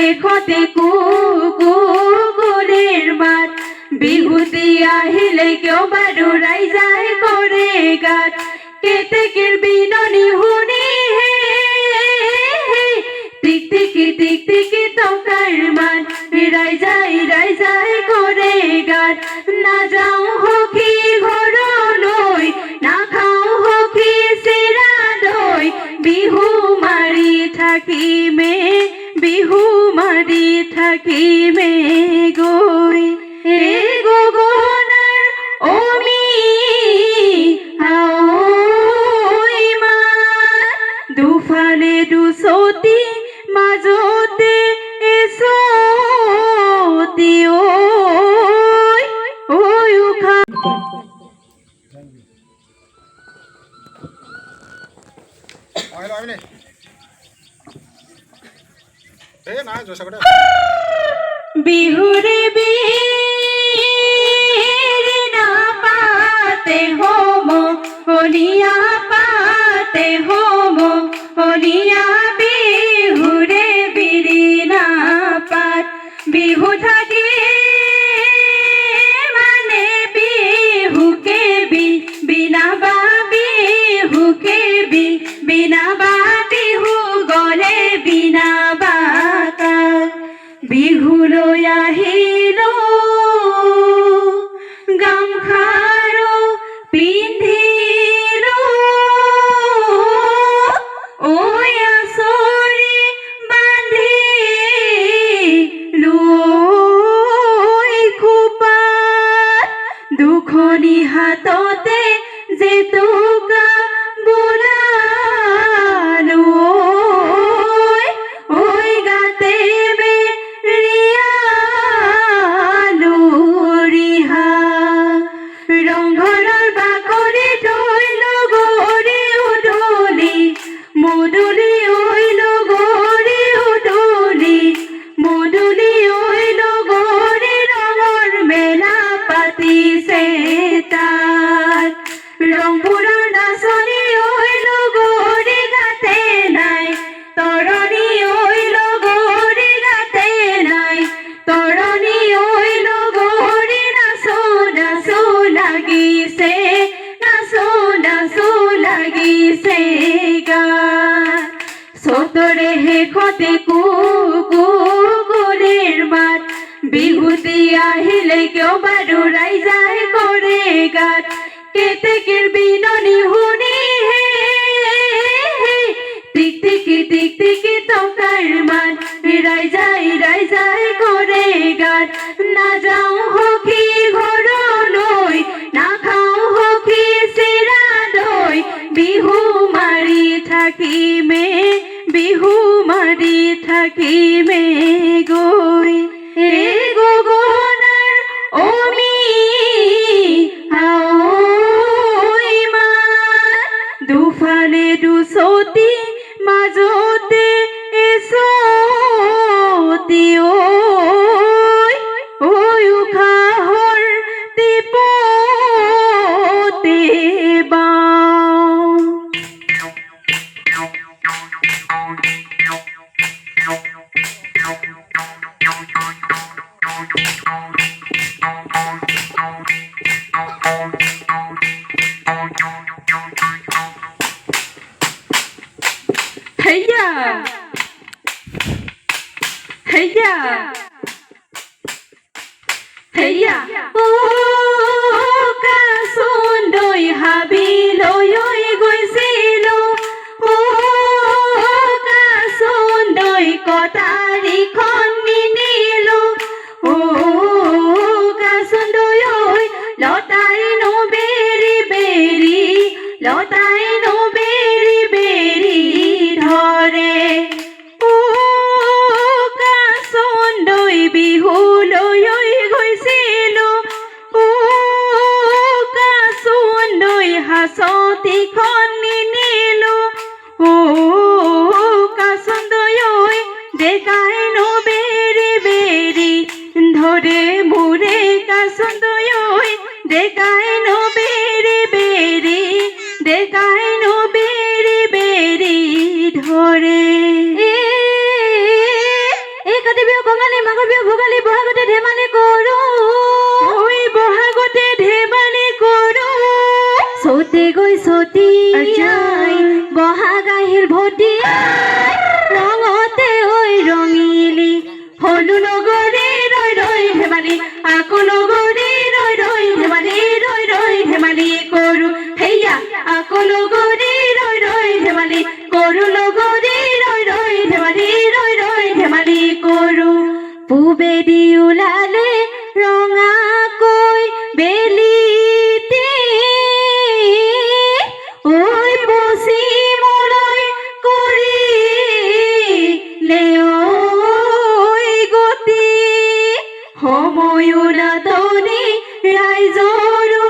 শেষতে কুকুরের মাত বিহুতি আহিলে কেউ বারো রাইজাই করে গাত কেতেকের বিননি শুনি হে টিক টিকি টকাৰ মান ৰাইজাই কৰে গাত নাযাওঁ সখী ঘৰলৈ নাখাওঁ সখী চিৰা দৈ বিহু মাৰি থাকিমে গৈ গগনাৰ অমি দুফালে দুচতি মাজতে এচতি ঐ উখা বিহুরে বীর না পাতে হোম হলিয়া পাতে হোম হলিয়া বিহুরে বিরি না পাত বিহু থাকে মানে বিহুকে বিনা বা বিহুকে বিনা বা বিহু গলে বিনা বাকা বিহুলৈ আহিল গামখাৰ পিন্ধিল ঐ আঁচৰি বান্ধিলো খোপাত দুখনি হাততে জেতুকা বোলালো সতরে শেষতে কুকুরের মাত বিহুতি আহিলে কেউ বারো রাইজাই করে গাত কেতেকের বিননি শুনি হে টিক টিকি টকাৰ মান ৰাইজাই কৰে গাত নাযাওঁ সখী ঘৰলৈ নাখাওঁ সখী চিৰা দৈ বিহু মাৰি থাকিমে গৈ গগনাৰ অমি দুফালে দুচতি মাজতে এচতি ঐ উশাহৰ টিপতে বাওঁ হেয়া ও কাছন্দৈ হাবিলৈ গৈছিলো ও কাছন্দৈ কটাৰীখন নিনিলো ও কাছন্দৈ লতাই নবেৰি বেৰি ধৰে ও কাছন্দৈ বিহুলৈ গৈছিলো ও কাছন্দৈ হাঁচতিখন নিনিলো ও কাছন্দৈ ডেকাই নবেৰি ধৰে মোৰে কাছন্দৈ ডেকাই নবেৰি ধৰে কতে গৈ ছটিয়াই বহাগ আহিল ভটিয়াই ৰঙতে ঐ ৰঙিলি হলো নগৰী ৰৈ ৰৈ ধেমালি আকৌ নগৰী ৰৈ ৰৈ ধেমালি ৰৈ ৰৈ ধেমালি কৰো হেয়া আকৌ নগৰী ৰৈ ৰৈ ধেমালি কৰো নগৰী ৰৈ ৰৈ ধেমালি ৰৈ ৰৈ ধেমালি কৰো পূবেদি ওলালে ৰঙাকৈ বেলিতে ঐ পশ্চিমলৈ কৰিলে ঐ গতি সময়ো নাটনি ৰাইজৰো